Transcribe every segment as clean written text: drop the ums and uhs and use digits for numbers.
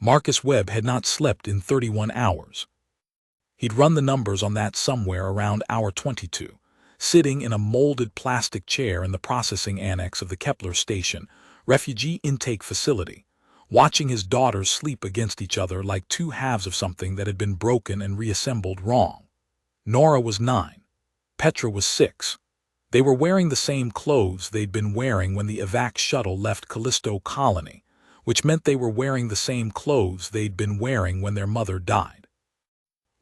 Marcus Webb had not slept in 31 hours. He'd run the numbers on that somewhere around hour 22, sitting in a molded plastic chair in the processing annex of the Kepler Station refugee intake facility, watching his daughters sleep against each other like two halves of something that had been broken and reassembled wrong. Nora was 9. Petra was 6. They were wearing the same clothes they'd been wearing when the evac shuttle left Callisto Colony, which meant they were wearing the same clothes they'd been wearing when their mother died.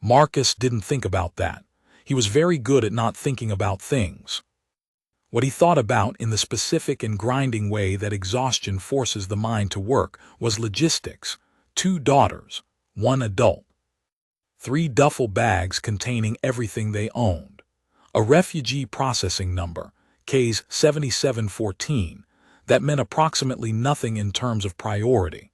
Marcus didn't think about that. He was very good at not thinking about things. What he thought about, in the specific and grinding way that exhaustion forces the mind to work, was logistics. 2 daughters, 1 adult. 3 duffel bags containing everything they owned. A refugee processing number, Ks 7714, that meant approximately nothing in terms of priority.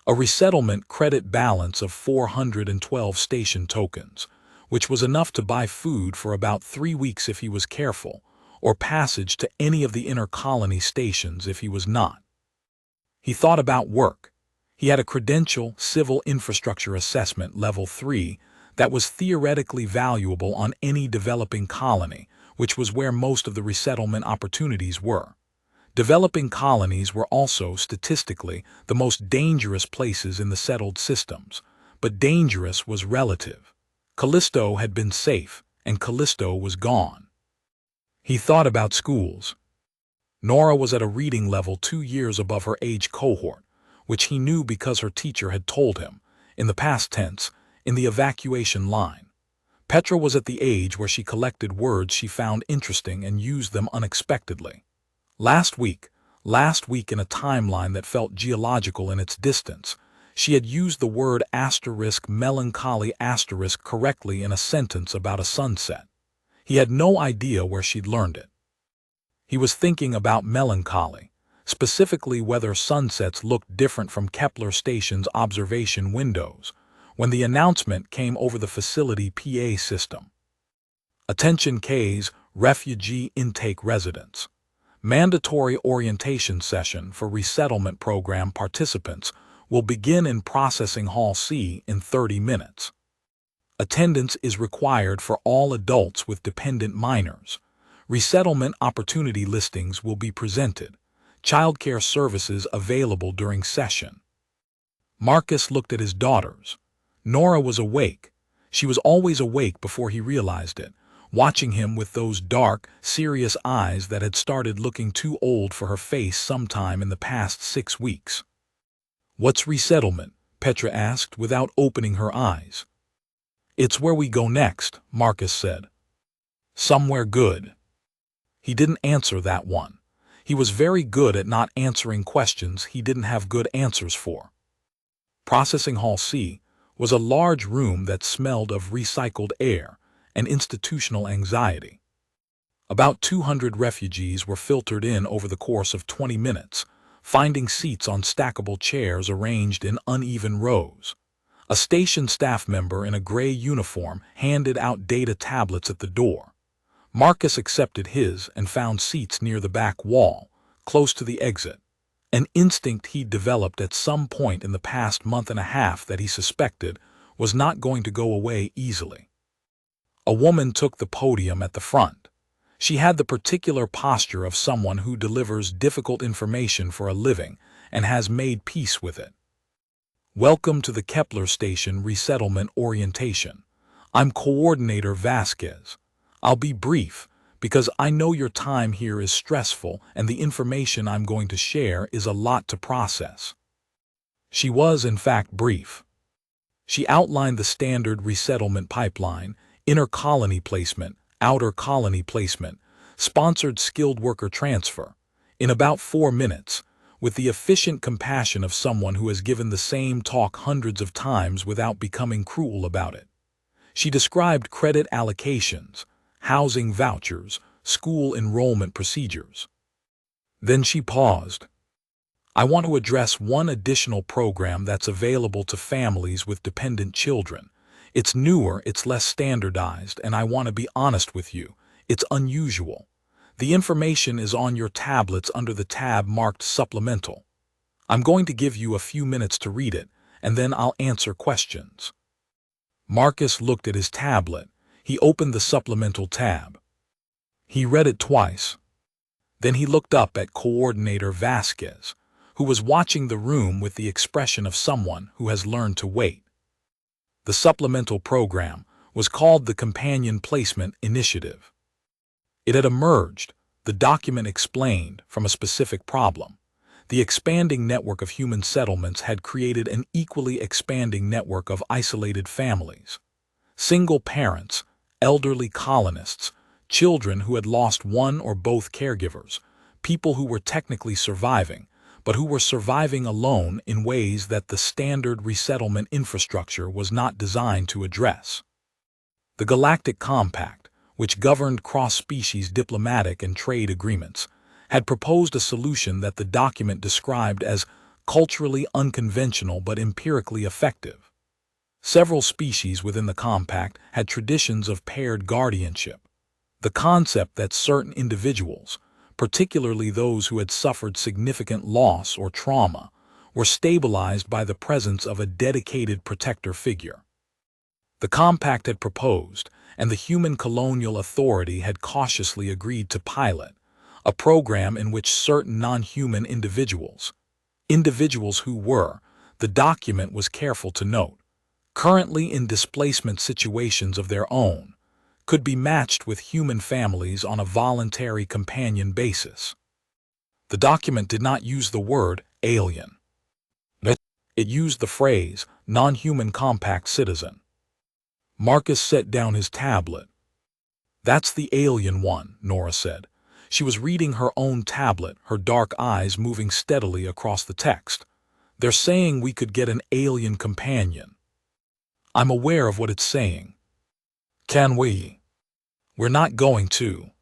A resettlement credit balance of 412 station tokens, which was enough to buy food for about 3 weeks if he was careful, or passage to any of the inner colony stations if he was not. He thought about work. He had a credential civil infrastructure assessment level 3 that was theoretically valuable on any developing colony, which was where most of the resettlement opportunities were. Developing colonies were also, statistically, the most dangerous places in the settled systems, but dangerous was relative. Callisto had been safe, and Callisto was gone. He thought about schools. Nora was at a reading level 2 years above her age cohort, which he knew because her teacher had told him, in the past tense, in the evacuation line. Petra was at the age where she collected words she found interesting and used them unexpectedly. Last week in a timeline that felt geological in its distance, she had used the word *melancholy* correctly in a sentence about a sunset. He had no idea where she'd learned it. He was thinking about melancholy, specifically whether sunsets looked different from Kepler Station's observation windows, when the announcement came over the facility PA system. Attention Ks, refugee intake residents. Mandatory orientation session for resettlement program participants will begin in Processing Hall C in 30 minutes. Attendance is required for all adults with dependent minors. Resettlement opportunity listings will be presented. Childcare services available during session. Marcus looked at his daughters. Nora was awake. She was always awake before he realized it, watching him with those dark, serious eyes that had started looking too old for her face sometime in the past 6 weeks. "What's resettlement?" Petra asked without opening her eyes. "It's where we go next," Marcus said. "Somewhere good." He didn't answer that one. He was very good at not answering questions he didn't have good answers for. Processing Hall C was a large room that smelled of recycled air and institutional anxiety. About 200 refugees were filtered in over the course of 20 minutes, finding seats on stackable chairs arranged in uneven rows. A station staff member in a gray uniform handed out data tablets at the door. Marcus accepted his and found seats near the back wall, close to the exit. An instinct he'd developed at some point in the past month and a half that he suspected was not going to go away easily. A woman took the podium at the front. She had the particular posture of someone who delivers difficult information for a living and has made peace with it. "Welcome to the Kepler Station Resettlement Orientation. I'm Coordinator Vasquez. I'll be brief, because I know your time here is stressful and the information I'm going to share is a lot to process." She was, in fact, brief. She outlined the standard resettlement pipeline: inner colony placement, outer colony placement, sponsored skilled worker transfer, in about 4 minutes, with the efficient compassion of someone who has given the same talk hundreds of times without becoming cruel about it. She described credit allocations, housing vouchers, school enrollment procedures. Then she paused. "I want to address one additional program that's available to families with dependent children. It's newer, it's less standardized, and I want to be honest with you, it's unusual. The information is on your tablets under the tab marked Supplemental. I'm going to give you a few minutes to read it, and then I'll answer questions." Marcus looked at his tablet. He opened the supplemental tab. He read it twice. Then he looked up at Coordinator Vasquez, who was watching the room with the expression of someone who has learned to wait. The supplemental program was called the Companion Placement Initiative. It had emerged, the document explained, from a specific problem. The expanding network of human settlements had created an equally expanding network of isolated families. Single parents, elderly colonists, children who had lost one or both caregivers, people who were technically surviving, but who were surviving alone in ways that the standard resettlement infrastructure was not designed to address. The Galactic Compact, which governed cross-species diplomatic and trade agreements, had proposed a solution that the document described as culturally unconventional but empirically effective. Several species within the compact had traditions of paired guardianship. The concept that certain individuals, particularly those who had suffered significant loss or trauma, were stabilized by the presence of a dedicated protector figure. The compact had proposed, and the Human Colonial Authority had cautiously agreed to pilot, a program in which certain non-human individuals who were, the document was careful to note, currently in displacement situations of their own, could be matched with human families on a voluntary companion basis. The document did not use the word alien. It used the phrase non-human compact citizen. Marcus set down his tablet. "That's the alien one," Nora said. She was reading her own tablet, her dark eyes moving steadily across the text. "They're saying we could get an alien companion." "I'm aware of what it's saying." "Can we?" "We're not going to."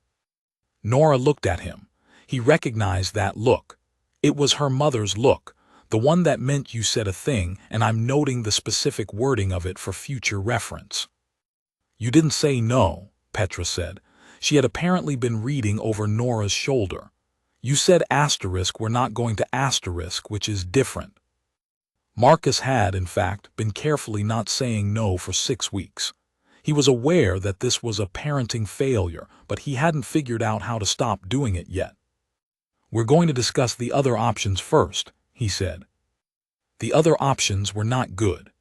Nora looked at him. He recognized that look. It was her mother's look, the one that meant you said a thing and I'm noting the specific wording of it for future reference. "You didn't say no," Petra said. She had apparently been reading over Nora's shoulder. "You said asterisk, we're not going to asterisk, which is different." Marcus had, in fact, been carefully not saying no for 6 weeks. He was aware that this was a parenting failure, but he hadn't figured out how to stop doing it yet. "We're going to discuss the other options first," he said. The other options were not good.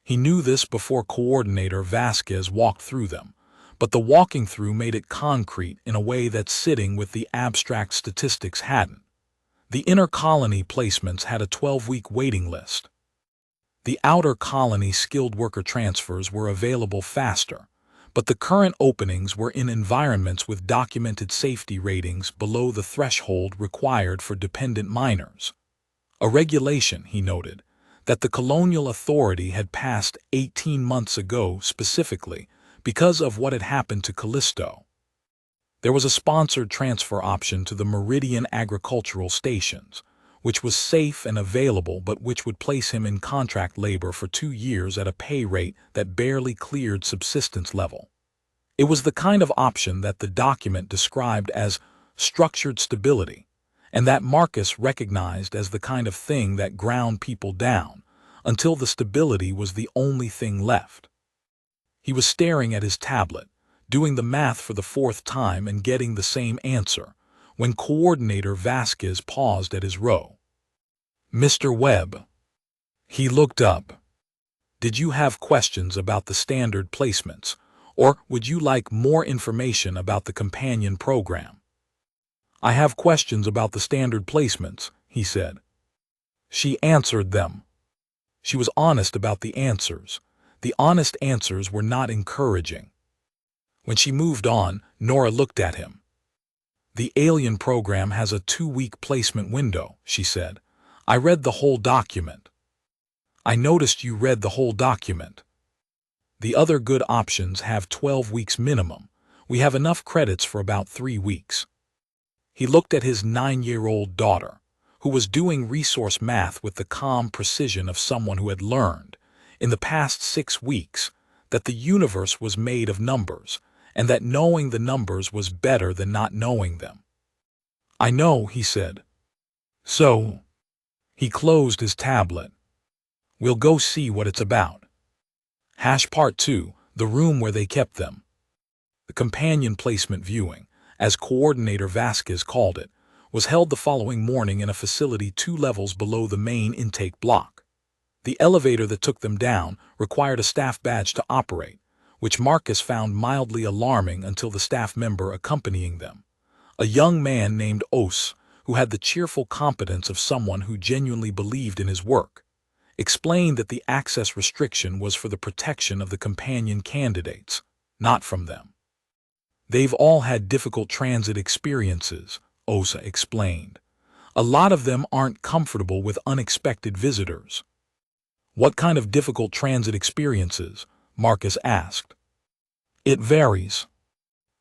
He knew this before Coordinator Vasquez walked through them, but the walking through made it concrete in a way that sitting with the abstract statistics hadn't. The inner colony placements had a 12-week waiting list. The outer colony skilled worker transfers were available faster, but the current openings were in environments with documented safety ratings below the threshold required for dependent minors. A regulation, he noted, that the Colonial Authority had passed 18 months ago specifically because of what had happened to Callisto. There was a sponsored transfer option to the Meridian Agricultural Stations, which was safe and available but which would place him in contract labor for 2 years at a pay rate that barely cleared subsistence level. It was the kind of option that the document described as structured stability, and that Marcus recognized as the kind of thing that ground people down, until the stability was the only thing left. He was staring at his tablet, doing the math for the 4th time and getting the same answer, when Coordinator Vasquez paused at his row. "Mr. Webb." He looked up. "Did you have questions about the standard placements, or would you like more information about the companion program?" "I have questions about the standard placements," he said. She answered them. She was honest about the answers. The honest answers were not encouraging. When she moved on, Nora looked at him. "The alien program has a 2-week placement window," she said. "I read the whole document." "I noticed you read the whole document." "The other good options have 12 weeks minimum. We have enough credits for about 3 weeks." He looked at his 9-year-old daughter, who was doing resource math with the calm precision of someone who had learned, in the past 6 weeks, that the universe was made of numbers, and that knowing the numbers was better than not knowing them. "I know," he said. "So?" He closed his tablet. We'll go see what it's about. Part 2, the room where they kept them. The companion placement viewing, as Coordinator Vasquez called it, was held the following morning in a facility 2 levels below the main intake block. The elevator that took them down required a staff badge to operate, which Marcus found mildly alarming until the staff member accompanying them, a young man named Os, who had the cheerful competence of someone who genuinely believed in his work, explained that the access restriction was for the protection of the companion candidates, not from them. They've all had difficult transit experiences, Osa explained. A lot of them aren't comfortable with unexpected visitors. What kind of difficult transit experiences? Marcus asked. It varies.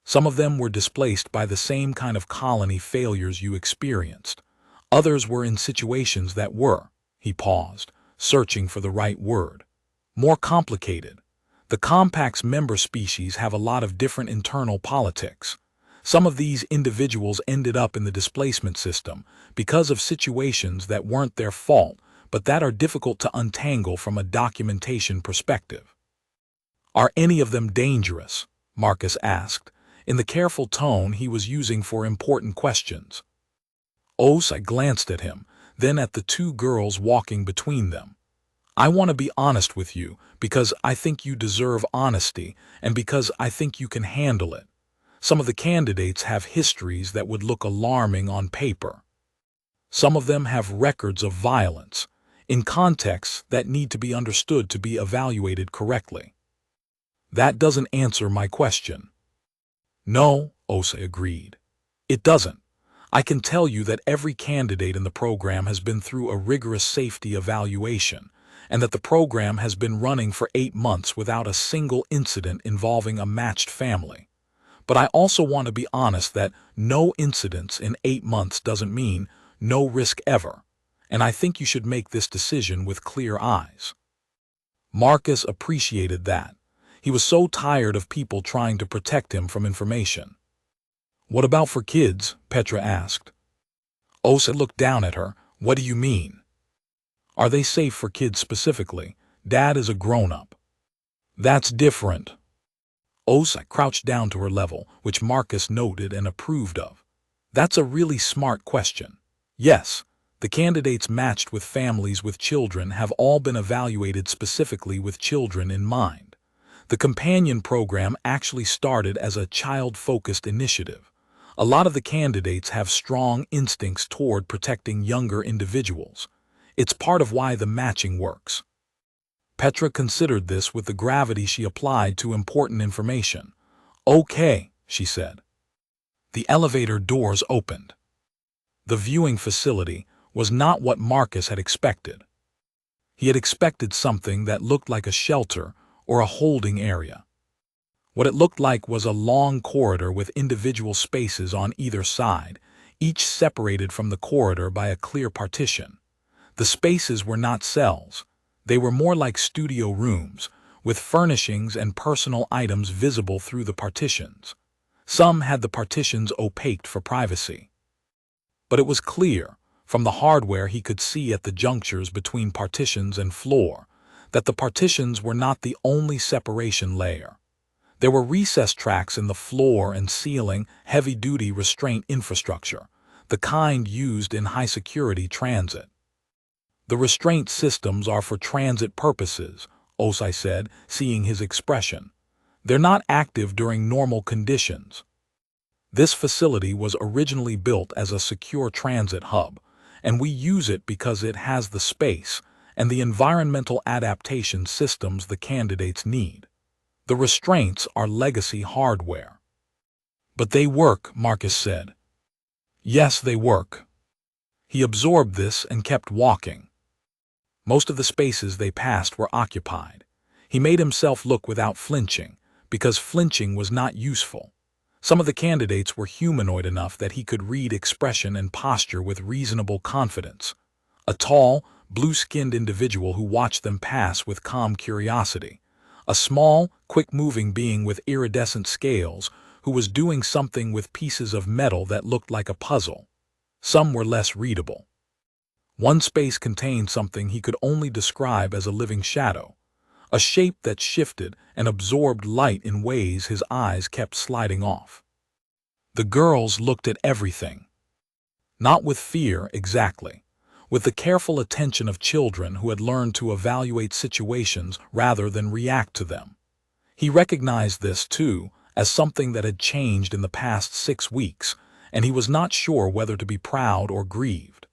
Some of them were displaced by the same kind of colony failures you experienced. Others were in situations that were, he paused, searching for the right word, more complicated. The Compact's member species have a lot of different internal politics. Some of these individuals ended up in the displacement system because of situations that weren't their fault, but that are difficult to untangle from a documentation perspective. Are any of them dangerous? Marcus asked, in the careful tone he was using for important questions. I glanced at him, then at the 2 girls walking between them. I want to be honest with you because I think you deserve honesty and because I think you can handle it. Some of the candidates have histories that would look alarming on paper. Some of them have records of violence, in contexts that need to be understood to be evaluated correctly. That doesn't answer my question. No, Osa agreed. It doesn't. I can tell you that every candidate in the program has been through a rigorous safety evaluation, and that the program has been running for 8 months without a single incident involving a matched family. But I also want to be honest that no incidents in 8 months doesn't mean no risk ever, and I think you should make this decision with clear eyes. Marcus appreciated that. He was so tired of people trying to protect him from information. What about for kids? Petra asked. Osa looked down at her. What do you mean? Are they safe for kids specifically? Dad is a grown-up. That's different. Osa crouched down to her level, which Marcus noted and approved of. That's a really smart question. Yes, the candidates matched with families with children have all been evaluated specifically with children in mind. The companion program actually started as a child-focused initiative. A lot of the candidates have strong instincts toward protecting younger individuals. It's part of why the matching works. Petra considered this with the gravity she applied to important information. Okay, she said. The elevator doors opened. The viewing facility was not what Marcus had expected. He had expected something that looked like a shelter or a holding area. What it looked like was a long corridor with individual spaces on either side, each separated from the corridor by a clear partition. The spaces were not cells. They were more like studio rooms, with furnishings and personal items visible through the partitions. Some had the partitions opaqued for privacy. But it was clear, from the hardware he could see at the junctures between partitions and floor, that the partitions were not the only separation layer. There were recess tracks in the floor and ceiling, heavy-duty restraint infrastructure, the kind used in high-security transit. The restraint systems are for transit purposes, Osai said, seeing his expression. They're not active during normal conditions. This facility was originally built as a secure transit hub, and we use it because it has the space and the environmental adaptation systems the candidates need. The restraints are legacy hardware. But they work, Marcus said. Yes, they work. He absorbed this and kept walking. Most of the spaces they passed were occupied. He made himself look without flinching, because flinching was not useful. Some of the candidates were humanoid enough that he could read expression and posture with reasonable confidence. A tall, blue-skinned individual who watched them pass with calm curiosity. A small, quick-moving being with iridescent scales who was doing something with pieces of metal that looked like a puzzle. Some were less readable. One space contained something he could only describe as a living shadow, a shape that shifted and absorbed light in ways his eyes kept sliding off. The girls looked at everything. Not with fear exactly, with the careful attention of children who had learned to evaluate situations rather than react to them. He recognized this, too, as something that had changed in the past 6 weeks, and he was not sure whether to be proud or grieved.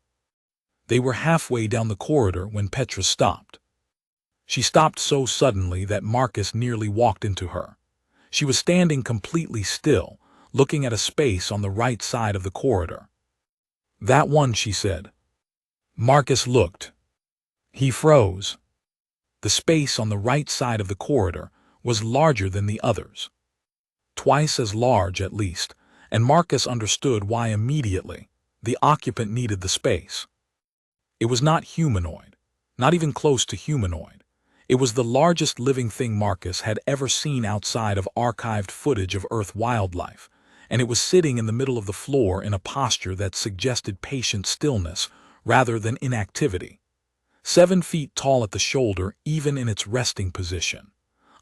They were halfway down the corridor when Petra stopped. She stopped so suddenly that Marcus nearly walked into her. She was standing completely still, looking at a space on the right side of the corridor. "That one," she said. Marcus looked. He froze. The space on the right side of the corridor was larger than the others. Twice as large, at least, and Marcus understood why immediately. The occupant needed the space. It was not humanoid, not even close to humanoid. It was the largest living thing Marcus had ever seen outside of archived footage of Earth wildlife, and it was sitting in the middle of the floor in a posture that suggested patient stillness rather than inactivity. 7 feet tall at the shoulder, even in its resting position.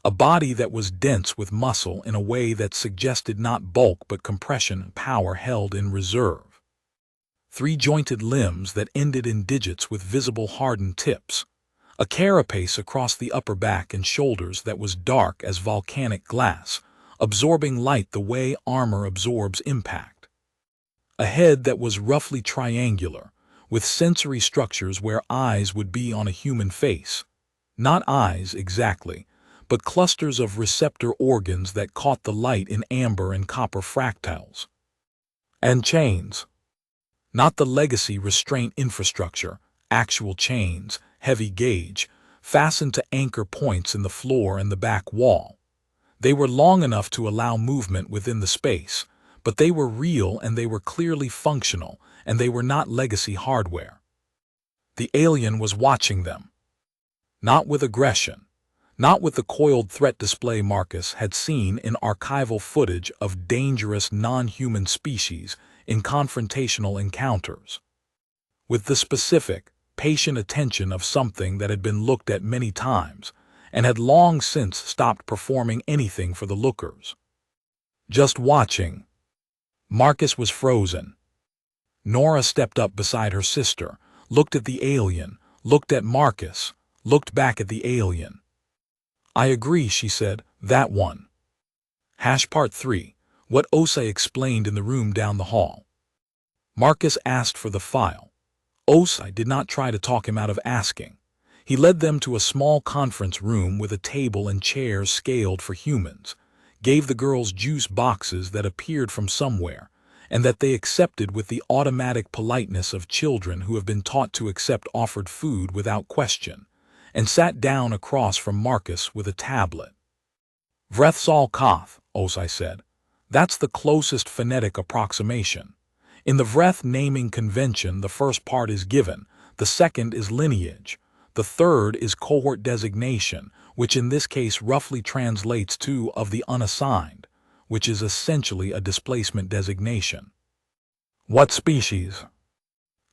A body that was dense with muscle in a way that suggested not bulk but compression, power held in reserve. 3 jointed limbs that ended in digits with visible hardened tips. A carapace across the upper back and shoulders that was dark as volcanic glass, absorbing light the way armor absorbs impact. A head that was roughly triangular, with sensory structures where eyes would be on a human face. Not eyes exactly, but clusters of receptor organs that caught the light in amber and copper fractals. And chains. Not the legacy restraint infrastructure, actual chains, heavy gauge, fastened to anchor points in the floor and the back wall. They were long enough to allow movement within the space, but they were real and they were clearly functional, and they were not legacy hardware. The alien was watching them. Not with aggression, not with the coiled threat display Marcus had seen in archival footage of dangerous non-human species in confrontational encounters. With the specific, patient attention of something that had been looked at many times and had long since stopped performing anything for the lookers. Just watching. Marcus was frozen. Nora stepped up beside her sister, looked at the alien, looked at Marcus, looked back at the alien. "I agree," she said, "that one." Part 3. What Osei explained in the room down the hall. Marcus asked for the file. Osei did not try to talk him out of asking. He led them to a small conference room with a table and chairs scaled for humans, gave the girls juice boxes that appeared from somewhere, and that they accepted with the automatic politeness of children who have been taught to accept offered food without question, and sat down across from Marcus with a tablet. "Vrethsal Koth," Osei said. "That's the closest phonetic approximation. In the Vreth naming convention, the first part is given, the second is lineage, the third is cohort designation, which in this case roughly translates to of the unassigned, which is essentially a displacement designation." "What species?"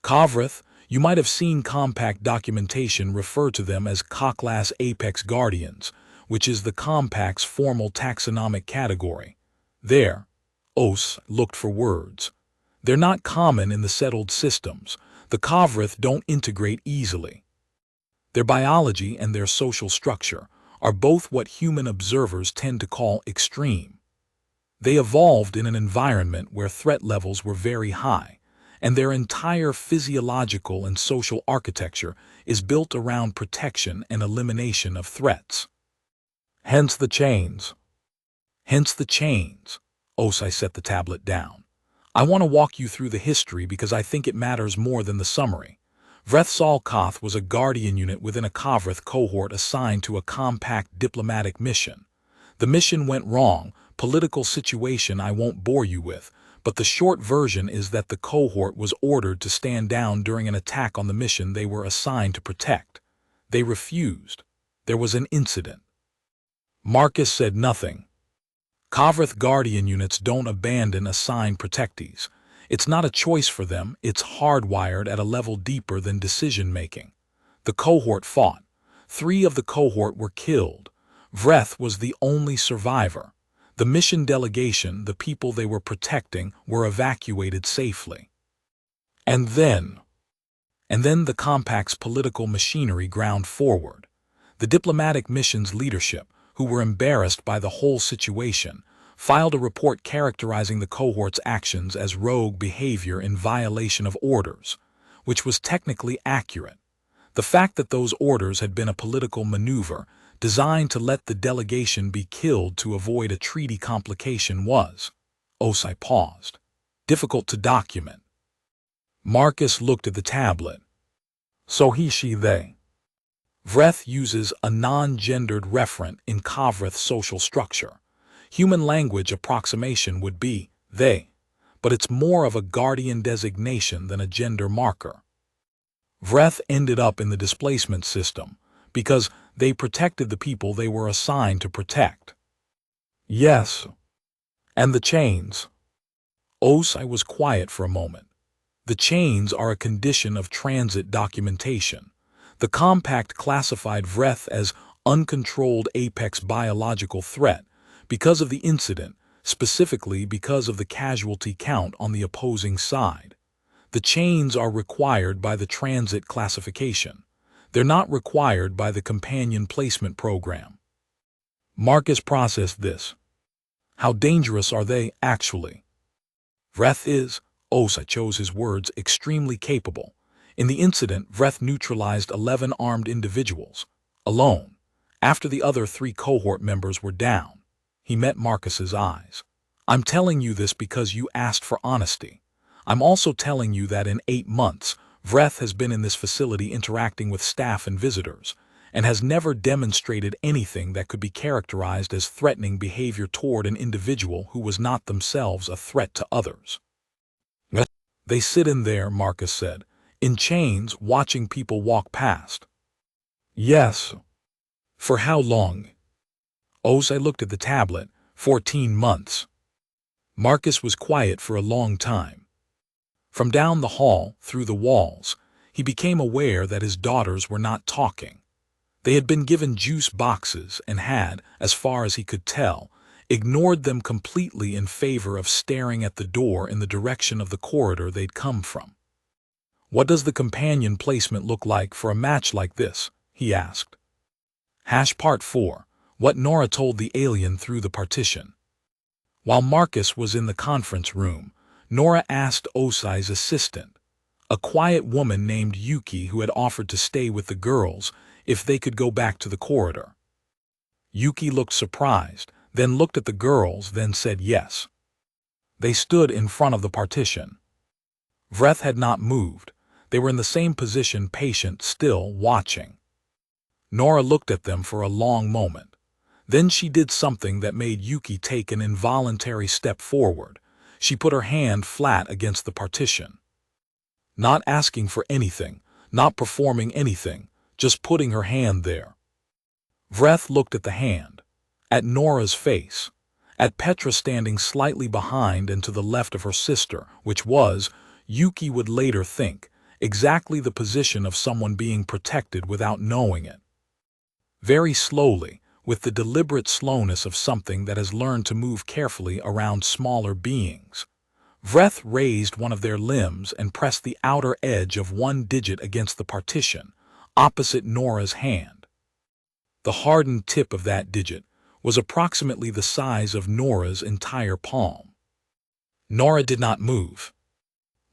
"Kovrith." You might have seen compact documentation refer to them as Cocklas apex guardians, which is the compact's formal taxonomic category. There, Os looked for words. They're not common in the settled systems. The Kovrith don't integrate easily. Their biology and their social structure are both what human observers tend to call extreme. They evolved in an environment where threat levels were very high, and their entire physiological and social architecture is built around protection and elimination of threats. Hence the chains. Hence the chains. Osei set the tablet down. I want to walk you through the history because I think it matters more than the summary. Vrethsal Koth was a guardian unit within a Kovrith cohort assigned to a compact diplomatic mission. The mission went wrong, political situation I won't bore you with, but the short version is that the cohort was ordered to stand down during an attack on the mission they were assigned to protect. They refused. There was an incident. Marcus said nothing. Kovrith guardian units don't abandon assigned protectees. It's not a choice for them, it's hardwired at a level deeper than decision-making. The cohort fought. 3 of the cohort were killed. Vreth was the only survivor. The mission delegation, the people they were protecting, were evacuated safely. And then the compact's political machinery ground forward. The diplomatic mission's leadership, who were embarrassed by the whole situation, filed a report characterizing the cohort's actions as rogue behavior in violation of orders, which was technically accurate. The fact that those orders had been a political maneuver designed to let the delegation be killed to avoid a treaty complication was, Osai paused, difficult to document. Marcus looked at the tablet. So he, she, they. Vreth uses a non-gendered referent in Kavrith's social structure. Human language approximation would be they, but it's more of a guardian designation than a gender marker. Vreth ended up in the displacement system because they protected the people they were assigned to protect. Yes. And the chains. Osai was quiet for a moment. The chains are a condition of transit documentation. The compact classified Vreth as uncontrolled apex biological threat because of the incident, specifically because of the casualty count on the opposing side. The chains are required by the transit classification. They're not required by the companion placement program. Marcus processed this. How dangerous are they, actually? Vreth is, Osai chose his words, extremely capable. In the incident, Vreth neutralized 11 armed individuals, alone, after the other 3 cohort members were down. He met Marcus's eyes. I'm telling you this because you asked for honesty. I'm also telling you that in 8 months, Vreth has been in this facility interacting with staff and visitors, and has never demonstrated anything that could be characterized as threatening behavior toward an individual who was not themselves a threat to others. They sit in there, Marcus said, in chains, watching people walk past. Yes. For how long? Osai looked at the tablet. 14 months. Marcus was quiet for a long time. From down the hall, through the walls, he became aware that his daughters were not talking. They had been given juice boxes and had, as far as he could tell, ignored them completely in favor of staring at the door in the direction of the corridor they'd come from. What does the companion placement look like for a match like this? He asked. Part 4. What Nora told the alien through the partition. While Marcus was in the conference room, Nora asked Osai's assistant, a quiet woman named Yuki who had offered to stay with the girls, if they could go back to the corridor. Yuki looked surprised, then looked at the girls, then said yes. They stood in front of the partition. Vreth had not moved. They were in the same position, patient, still, watching. Nora looked at them for a long moment. Then she did something that made Yuki take an involuntary step forward. She put her hand flat against the partition. Not asking for anything, not performing anything, just putting her hand there. Vreth looked at the hand, at Nora's face, at Petra standing slightly behind and to the left of her sister, which was, Yuki would later think, exactly the position of someone being protected without knowing it. Very slowly, with the deliberate slowness of something that has learned to move carefully around smaller beings, Vreth raised one of their limbs and pressed the outer edge of one digit against the partition, opposite Nora's hand. The hardened tip of that digit was approximately the size of Nora's entire palm. Nora did not move.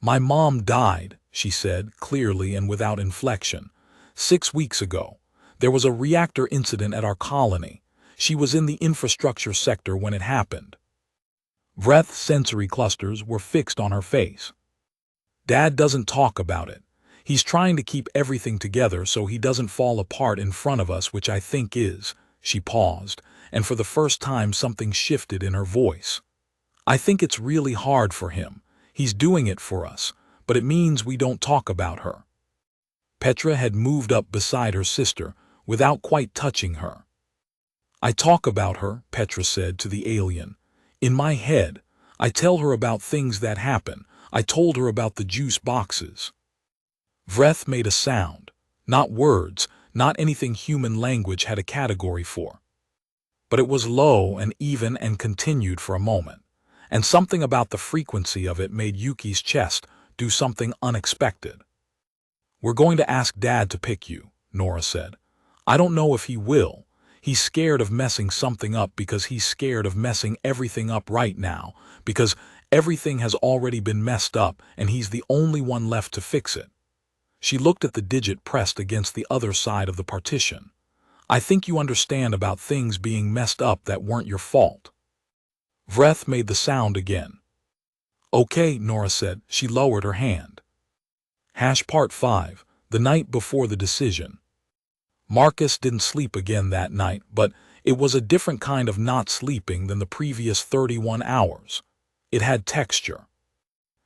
My mom died, she said, clearly and without inflection. 6 weeks ago. There was a reactor incident at our colony. She was in the infrastructure sector when it happened. Vreth's sensory clusters were fixed on her face. Dad doesn't talk about it. He's trying to keep everything together so he doesn't fall apart in front of us, which I think is, she paused, and for the first time something shifted in her voice. I think it's really hard for him. He's doing it for us, but it means we don't talk about her. Petra had moved up beside her sister, without quite touching her. I talk about her, Petra said to the alien. In my head, I tell her about things that happen. I told her about the juice boxes. Vreth made a sound, not words, not anything human language had a category for. But it was low and even and continued for a moment, and something about the frequency of it made Yuki's chest do something unexpected. "We're going to ask Dad to pick you," Nora said. "I don't know if he will. He's scared of messing something up because he's scared of messing everything up right now, because everything has already been messed up and he's the only one left to fix it." She looked at the digit pressed against the other side of the partition. "I think you understand about things being messed up that weren't your fault." Vreth made the sound again. "Okay," Nora said. She lowered her hand. Part 5, the night before the decision. Marcus didn't sleep again that night, but it was a different kind of not sleeping than the previous 31 hours. It had texture.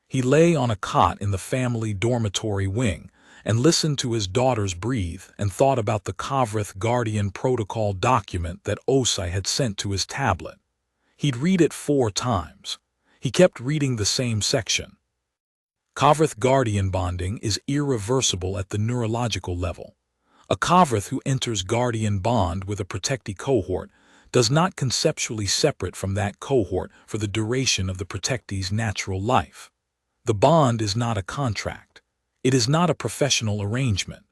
He lay on a cot in the family dormitory wing and listened to his daughters breathe and thought about the Kavrith Guardian Protocol document that Osai had sent to his tablet. He'd read it 4 times. He kept reading the same section. Kavrith Guardian bonding is irreversible at the neurological level. A Kavrith who enters Guardian bond with a protectee cohort does not conceptually separate from that cohort for the duration of the protectee's natural life. The bond is not a contract. It is not a professional arrangement.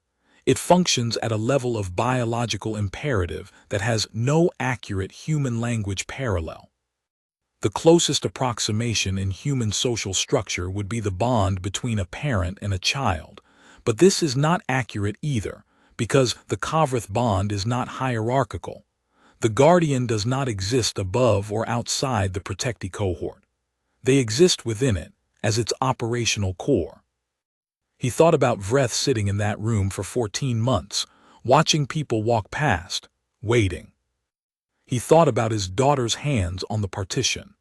It functions at a level of biological imperative that has no accurate human language parallel. The closest approximation in human social structure would be the bond between a parent and a child, but this is not accurate either, because the Kavrith bond is not hierarchical. The guardian does not exist above or outside the protectee cohort. They exist within it, as its operational core. He thought about Vreth sitting in that room for 14 months, watching people walk past, waiting. He thought about his daughter's hands on the partition.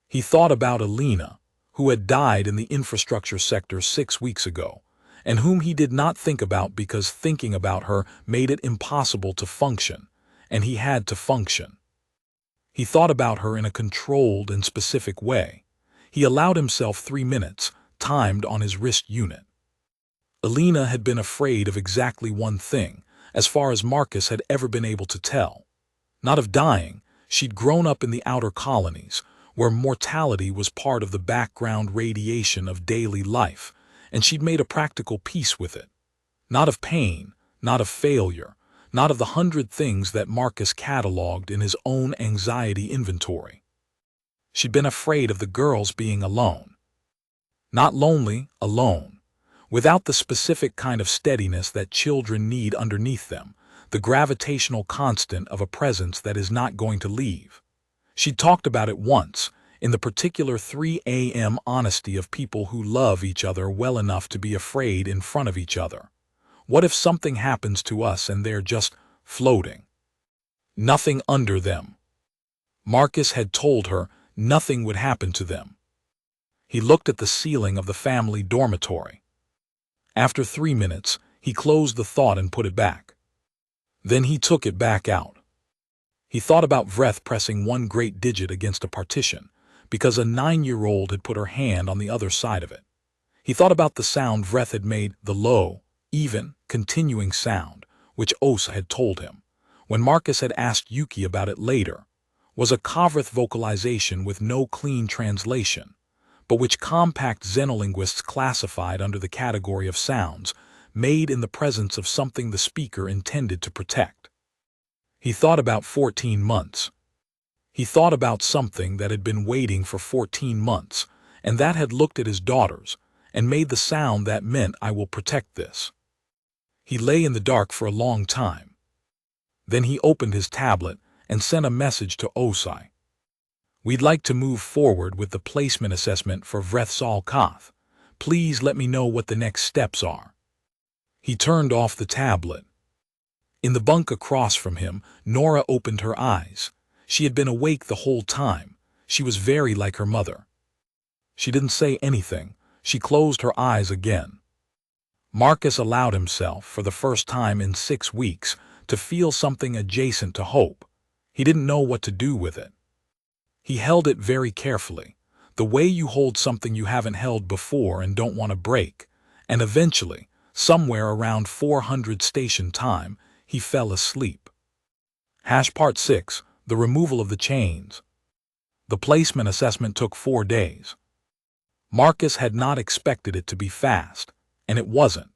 He thought about Alina, who had died in the infrastructure sector 6 weeks ago, and whom he did not think about because thinking about her made it impossible to function, and he had to function. He thought about her in a controlled and specific way. He allowed himself 3 minutes, timed on his wrist unit. Alina had been afraid of exactly one thing, as far as Marcus had ever been able to tell. Not of dying. She'd grown up in the outer colonies, where mortality was part of the background radiation of daily life, and she'd made a practical peace with it. Not of pain, not of failure, not of the 100 things that Marcus cataloged in his own anxiety inventory. She'd been afraid of the girls being alone. Not lonely, alone. Without the specific kind of steadiness that children need underneath them, the gravitational constant of a presence that is not going to leave. She'd talked about it once, in the particular 3 a.m. honesty of people who love each other well enough to be afraid in front of each other. What if something happens to us and they're just floating? Nothing under them. Marcus had told her nothing would happen to them. He looked at the ceiling of the family dormitory. After 3 minutes, he closed the thought and put it back. Then he took it back out. He thought about Vreth pressing one great digit against a partition, because a 9-year-old had put her hand on the other side of it. He thought about the sound Vreth had made, the low, even, continuing sound, which Osa had told him, when Marcus had asked Yuki about it later, was a Kavrith vocalization with no clean translation, but which compact xenolinguists classified under the category of sounds made in the presence of something the speaker intended to protect. He thought about 14 months. He thought about something that had been waiting for 14 months, and that had looked at his daughters, and made the sound that meant, "I will protect this." He lay in the dark for a long time. Then he opened his tablet and sent a message to Osai. "We'd like to move forward with the placement assessment for Vrethsal Koth. Please let me know what the next steps are." He turned off the tablet. In the bunk across from him, Nora opened her eyes. She had been awake the whole time. She was very like her mother. She didn't say anything. She closed her eyes again. Marcus allowed himself, for the first time in 6 weeks, to feel something adjacent to hope. He didn't know what to do with it. He held it very carefully, the way you hold something you haven't held before and don't want to break. And eventually, somewhere around 400 station time, he fell asleep. Part 6. The removal of the chains. The placement assessment took 4 days. Marcus had not expected it to be fast, and it wasn't.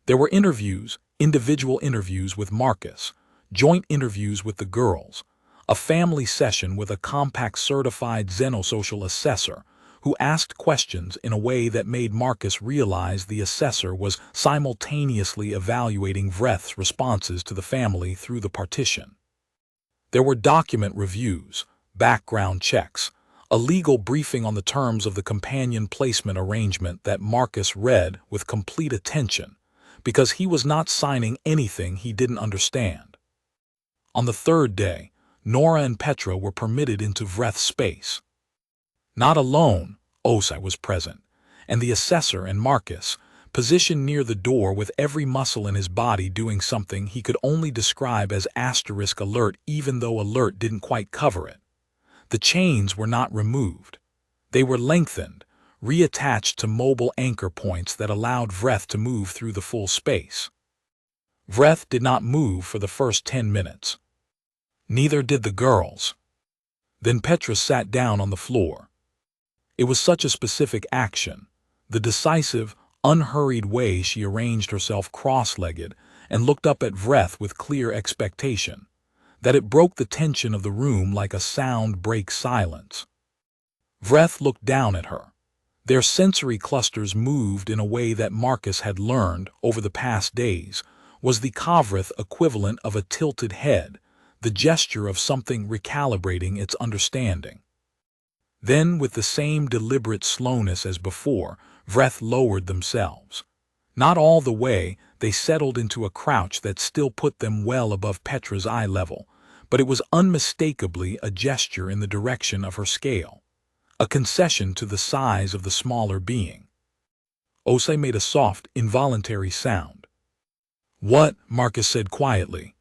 There were interviews, individual interviews with Marcus, joint interviews with the girls, a family session with a compact certified xenosocial assessor who asked questions in a way that made Marcus realize the assessor was simultaneously evaluating Vreth's responses to the family through the partition. There were document reviews, background checks, a legal briefing on the terms of the companion placement arrangement that Marcus read with complete attention, because he was not signing anything he didn't understand. On the 3rd day, Nora and Petra were permitted into Vreth's space. Not alone, Osai was present, and the assessor and Marcus, positioned near the door with every muscle in his body doing something he could only describe as *alert, even though alert didn't quite cover it. The chains were not removed. They were lengthened, reattached to mobile anchor points that allowed Vreth to move through the full space. Vreth did not move for the first 10 minutes. Neither did the girls. Then Petra sat down on the floor. It was such a specific action, the decisive, unhurried way she arranged herself cross-legged and looked up at Vreth with clear expectation, that it broke the tension of the room like a sound breaks silence. Vreth looked down at her. Their sensory clusters moved in a way that Marcus had learned over the past days was the Kavrith equivalent of a tilted head, the gesture of something recalibrating its understanding. Then, with the same deliberate slowness as before, Vreth lowered themselves. Not all the way, they settled into a crouch that still put them well above Petra's eye level, but it was unmistakably a gesture in the direction of her scale, a concession to the size of the smaller being. Osei made a soft, involuntary sound. "What?" Marcus said quietly.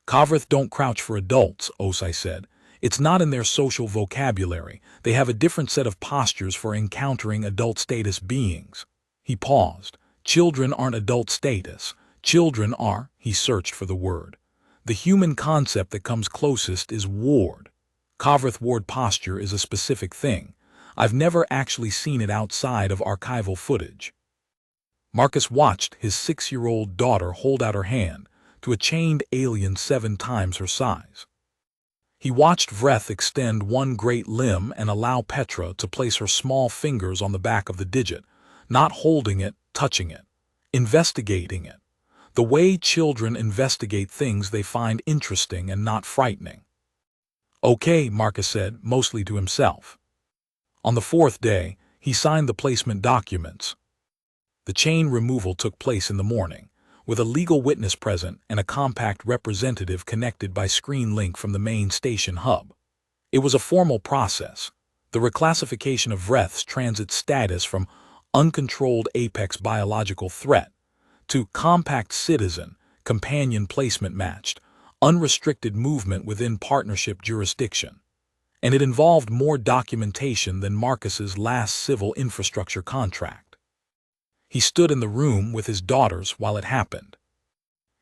"Kavrith don't crouch for adults," Osei said. "It's not in their social vocabulary. They have a different set of postures for encountering adult-status beings." He paused. "Children aren't adult status. Children are," he searched for the word. "The human concept that comes closest is ward. Kavrith ward posture is a specific thing. I've never actually seen it outside of archival footage." Marcus watched his 6-year-old daughter hold out her hand to a chained alien 7 times her size. He watched Vreth extend one great limb and allow Petra to place her small fingers on the back of the digit, not holding it, touching it, investigating it, the way children investigate things they find interesting and not frightening. "Okay," Marcus said, mostly to himself. On the 4th day, he signed the placement documents. The chain removal took place in the morning, with a legal witness present and a compact representative connected by screen link from the main station hub. It was a formal process, the reclassification of Vreth's transit status from uncontrolled apex biological threat to compact citizen, companion placement matched, unrestricted movement within partnership jurisdiction. And it involved more documentation than Marcus's last civil infrastructure contract. He stood in the room with his daughters while it happened.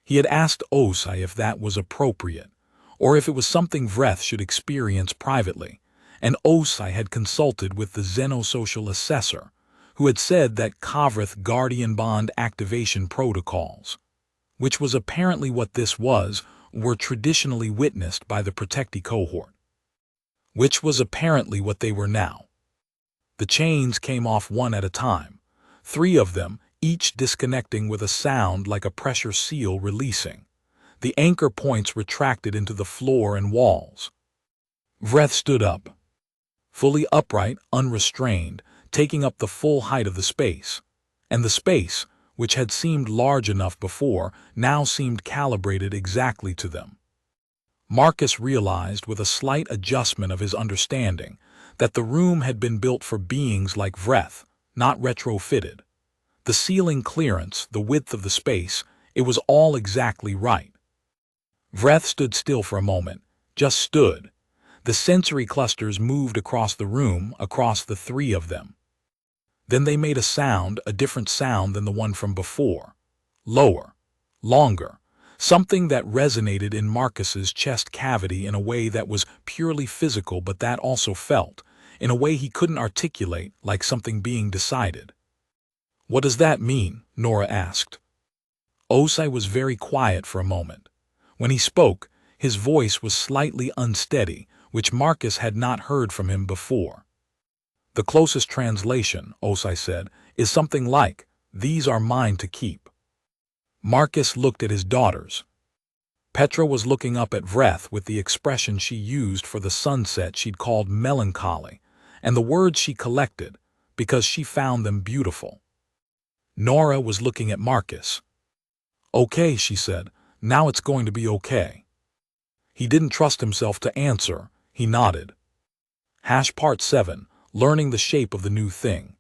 He had asked Osei if that was appropriate, or if it was something Vreth should experience privately, and Osei had consulted with the xenosocial assessor, who had said that Kavrith guardian bond activation protocols, which was apparently what this was, were traditionally witnessed by the protectee cohort. Which was apparently what they were now. The chains came off one at a time. 3 of them, each disconnecting with a sound like a pressure seal releasing. The anchor points retracted into the floor and walls. Vreth stood up, fully upright, unrestrained, taking up the full height of the space. And the space, which had seemed large enough before, now seemed calibrated exactly to them. Marcus realized with a slight adjustment of his understanding that the room had been built for beings like Vreth, not retrofitted. The ceiling clearance, the width of the space, it was all exactly right. Vreth stood still for a moment, just stood. The sensory clusters moved across the room, across the three of them. Then they made a sound, a different sound than the one from before. Lower, longer, something that resonated in Marcus's chest cavity in a way that was purely physical but that also felt, in a way he couldn't articulate, like something being decided. "What does that mean?" Nora asked. Osai was very quiet for a moment. When he spoke, his voice was slightly unsteady, which Marcus had not heard from him before. "The closest translation," Osai said, "is something like, 'These are mine to keep.'" Marcus looked at his daughters. Petra was looking up at Vreth with the expression she used for the sunset she'd called melancholy, and the words she collected, because she found them beautiful. Nora was looking at Marcus. "Okay," she said, "now it's going to be okay." He didn't trust himself to answer. He nodded. Part 7. Learning the shape of the new thing.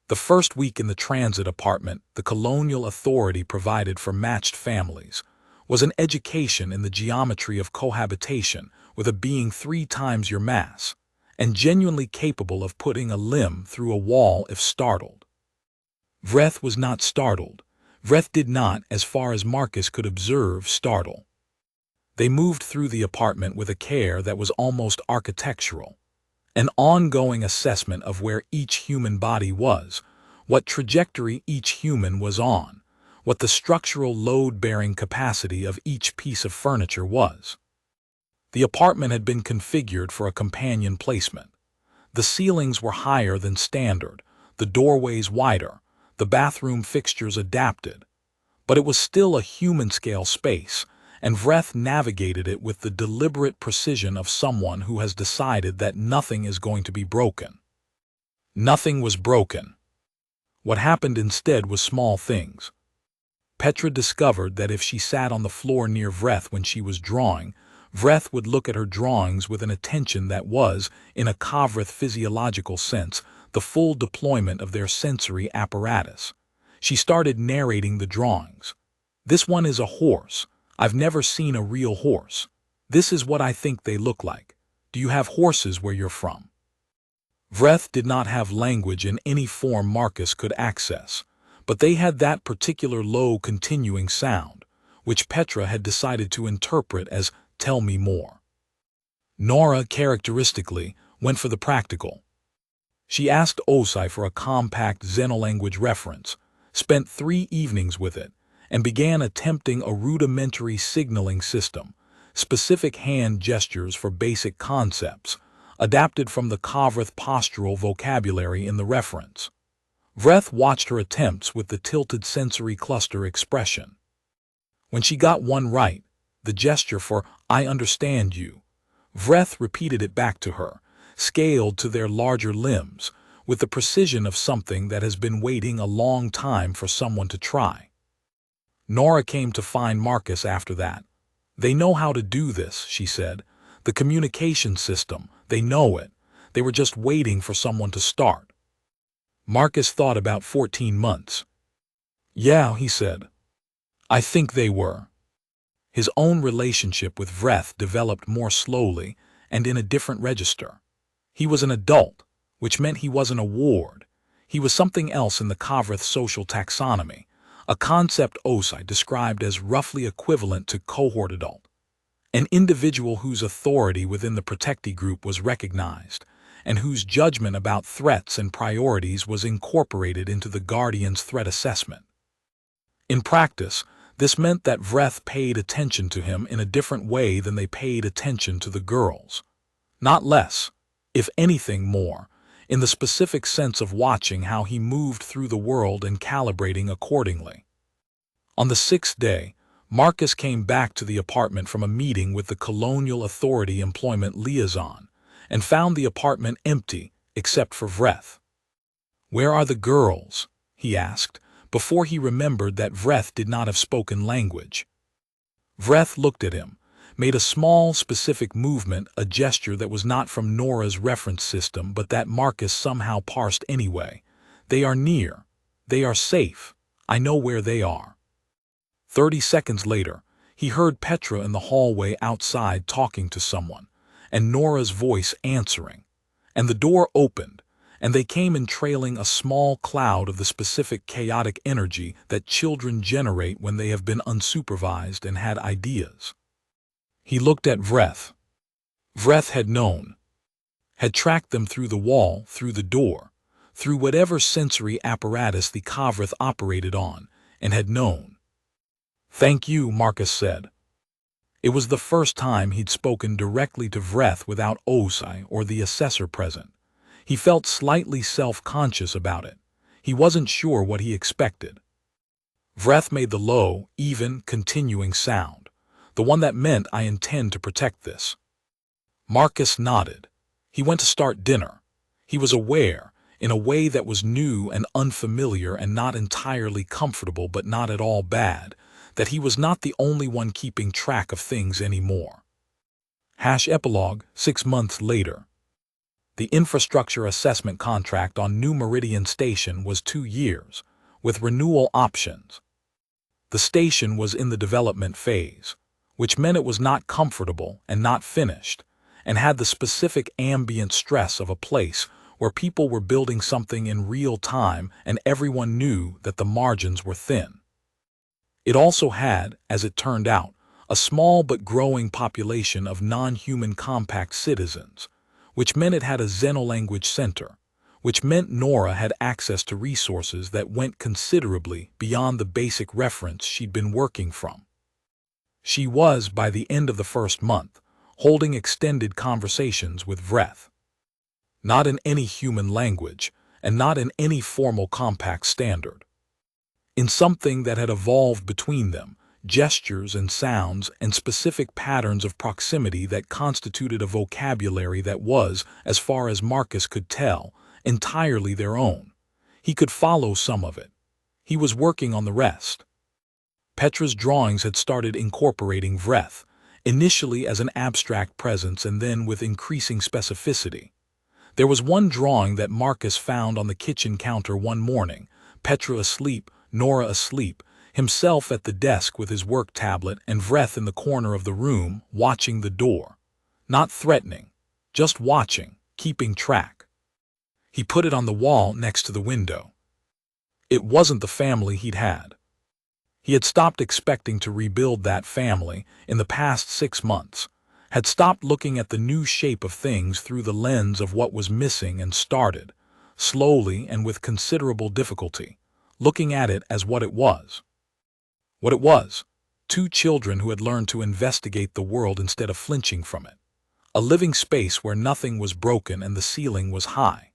The first week in the transit apartment the colonial authority provided for matched families was an education in the geometry of cohabitation with a being 3 times your mass, and genuinely capable of putting a limb through a wall if startled. Vreth was not startled. Vreth did not, as far as Marcus could observe, startle. They moved through the apartment with a care that was almost architectural. An ongoing assessment of where each human body was, what trajectory each human was on, what the structural load-bearing capacity of each piece of furniture was. The apartment had been configured for a companion placement. The ceilings were higher than standard, the doorways wider, the bathroom fixtures adapted. But it was still a human-scale space, and Vreth navigated it with the deliberate precision of someone who has decided that nothing is going to be broken. Nothing was broken. What happened instead was small things. Petra discovered that if she sat on the floor near Vreth when she was drawing, Vreth would look at her drawings with an attention that was, in a Kovreth physiological sense, the full deployment of their sensory apparatus. She started narrating the drawings. "This one is a horse. I've never seen a real horse. This is what I think they look like. Do you have horses where you're from?" Vreth did not have language in any form Marcus could access, but they had that particular low continuing sound, which Petra had decided to interpret as "tell me more." Nora, characteristically, went for the practical. She asked Osai for a compact Xenolanguage reference, spent 3 evenings with it, and began attempting a rudimentary signaling system, specific hand gestures for basic concepts, adapted from the Kovreth postural vocabulary in the reference. Vreth watched her attempts with the tilted sensory cluster expression. When she got one right, the gesture for "I understand you," Vreth repeated it back to her, scaled to their larger limbs, with the precision of something that has been waiting a long time for someone to try. Nora came to find Marcus after that. "They know how to do this," she said. "The communication system, they know it. They were just waiting for someone to start." Marcus thought about 14 months. "Yeah," he said. "I think they were." His own relationship with Vreth developed more slowly and in a different register. He was an adult, which meant he wasn't a ward. He was something else in the Kovreth social taxonomy, a concept Osai described as roughly equivalent to cohort adult. An individual whose authority within the protectee group was recognized, and whose judgment about threats and priorities was incorporated into the Guardian's threat assessment. In practice, this meant that Vreth paid attention to him in a different way than they paid attention to the girls. Not less, if anything more, in the specific sense of watching how he moved through the world and calibrating accordingly. On the 6th day, Marcus came back to the apartment from a meeting with the Colonial Authority Employment Liaison, and found the apartment empty except for Vreth. "Where are the girls?" he asked, before he remembered that Vreth did not have spoken language. Vreth looked at him, made a small, specific movement, a gesture that was not from Nora's reference system but that Marcus somehow parsed anyway. "They are near. They are safe. I know where they are." 30 seconds later, he heard Petra in the hallway outside talking to someone, and Nora's voice answering. And the door opened, and they came in trailing a small cloud of the specific chaotic energy that children generate when they have been unsupervised and had ideas. He looked at Vreth. Vreth had known, had tracked them through the wall, through the door, through whatever sensory apparatus the Kavrith operated on, and had known. "Thank you," Marcus said. It was the first time he'd spoken directly to Vreth without Osai or the assessor present. He felt slightly self-conscious about it. He wasn't sure what he expected. Vreth made the low, even, continuing sound, the one that meant "I intend to protect this." Marcus nodded. He went to start dinner. He was aware, in a way that was new and unfamiliar and not entirely comfortable but not at all bad, that he was not the only one keeping track of things anymore. Epilogue, 6 months later. The infrastructure assessment contract on New Meridian Station was 2 years, with renewal options. The station was in the development phase, which meant it was not comfortable and not finished, and had the specific ambient stress of a place where people were building something in real time and everyone knew that the margins were thin. It also had, as it turned out, a small but growing population of non-human compact citizens, which meant it had a Xenolanguage center, which meant Nora had access to resources that went considerably beyond the basic reference she'd been working from. She was, by the end of the first month, holding extended conversations with Vreth. Not in any human language, and not in any formal compact standard. In something that had evolved between them, gestures and sounds and specific patterns of proximity that constituted a vocabulary that was, as far as Marcus could tell, entirely their own. He could follow some of it. He was working on the rest. Petra's drawings had started incorporating Vreth, initially as an abstract presence and then with increasing specificity. There was one drawing that Marcus found on the kitchen counter one morning, Petra asleep, Nora asleep, himself at the desk with his work tablet and Vreth in the corner of the room, watching the door. Not threatening, just watching, keeping track. He put it on the wall next to the window. It wasn't the family he'd had. He had stopped expecting to rebuild that family in the past 6 months, had stopped looking at the new shape of things through the lens of what was missing and started, slowly and with considerable difficulty, looking at it as what it was. What it was, 2 children who had learned to investigate the world instead of flinching from it. A living space where nothing was broken and the ceiling was high.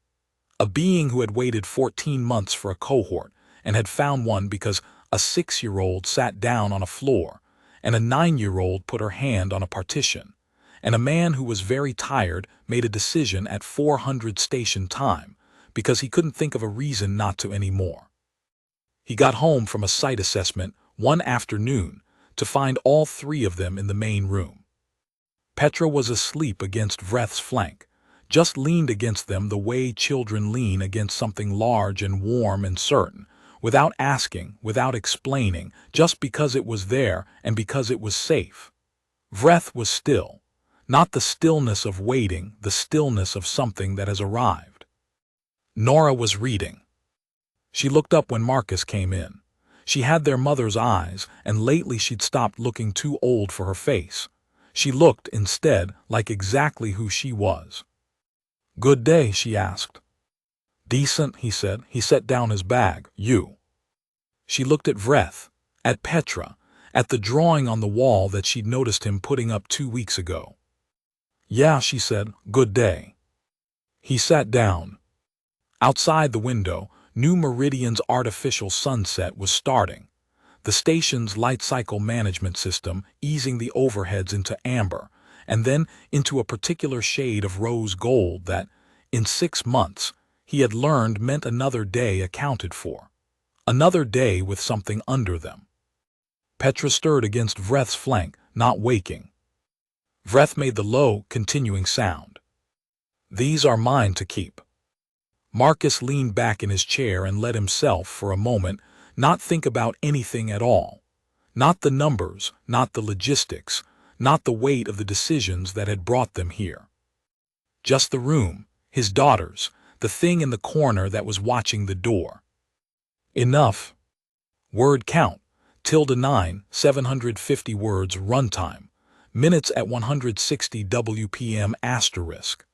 A being who had waited 14 months for a cohort and had found one because a 6-year-old sat down on a floor and a 9-year-old put her hand on a partition. And a man who was very tired made a decision at 400 station time because he couldn't think of a reason not to anymore. He got home from a site assessment one afternoon to find all 3 of them in the main room. Petra was asleep against Vreth's flank, just leaned against them the way children lean against something large and warm and certain, without asking, without explaining, just because it was there and because it was safe. Vreth was still. Not the stillness of waiting, the stillness of something that has arrived. Nora was reading. She looked up when Marcus came in. She had their mother's eyes, and lately she'd stopped looking too old for her face. She looked, instead, like exactly who she was. "Good day," she asked. "Decent," he said. He set down his bag. "You?" She looked at Vreth, at Petra, at the drawing on the wall that she'd noticed him putting up 2 weeks ago. "Yeah," she said, "good day." He sat down. Outside the window, New Meridian's artificial sunset was starting, the station's light cycle management system easing the overheads into amber, and then into a particular shade of rose gold that, in 6 months, he had learned meant another day accounted for. Another day with something under them. Petra stirred against Vreth's flank, not waking. Vreth made the low, continuing sound. "These are mine to keep." Marcus leaned back in his chair and let himself, for a moment, not think about anything at all. Not the numbers, not the logistics, not the weight of the decisions that had brought them here. Just the room, his daughters, the thing in the corner that was watching the door. Enough. Word count, ~9, 750 words runtime, minutes at 160 WPM *.